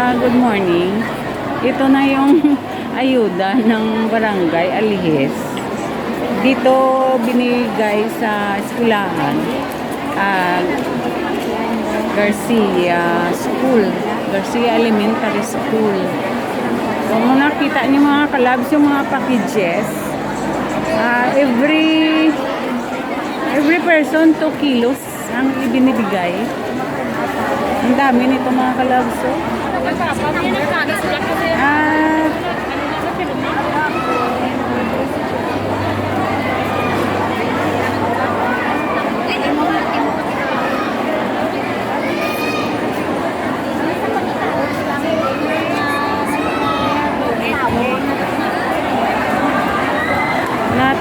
Good morning. Ito na yung ayuda ng Barangay Alihis. Dito binigay sa eskwelahan, Garcia School, Garcia Elementary School. Kung nakita niyo mga kalabs, yung mga packages, every person 2 kilos ang ibinibigay. Ang dami nito mga kalabs. Lahat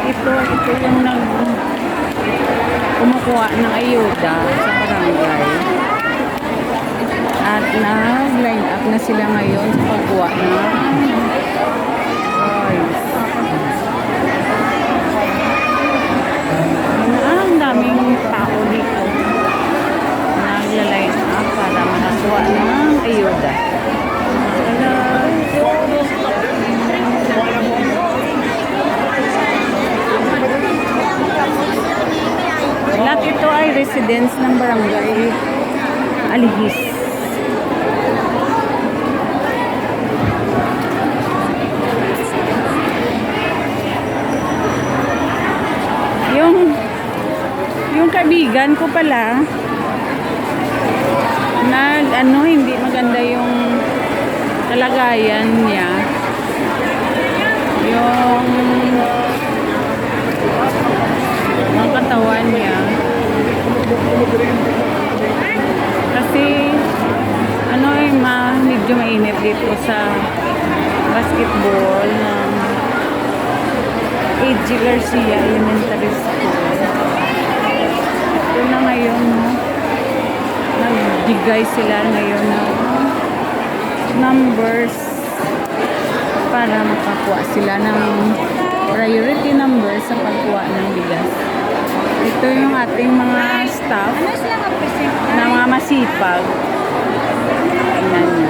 ito yung kumukuha ng ayuda sa barangay. At nag-line up na sila ngayon sa pagkuha ng toys. Ang daming tao dito. Nagla-line up para makakuha ng ayuda. Lahat ito ay residents ng Barangay Alihis. Yung kaibigan ko pala na hindi maganda yung kalagayan niya. Yung mga katawan niya. Kasi medyo mainit dito sa basketball ng A.G. Garcia Elementary School. Ito na ngayon, nagbigay sila ngayon ng numbers para makakuha sila ng priority numbers sa pagkuha ng bigas. Ito yung ating mga staff na mga masipag. Tingnan nyo.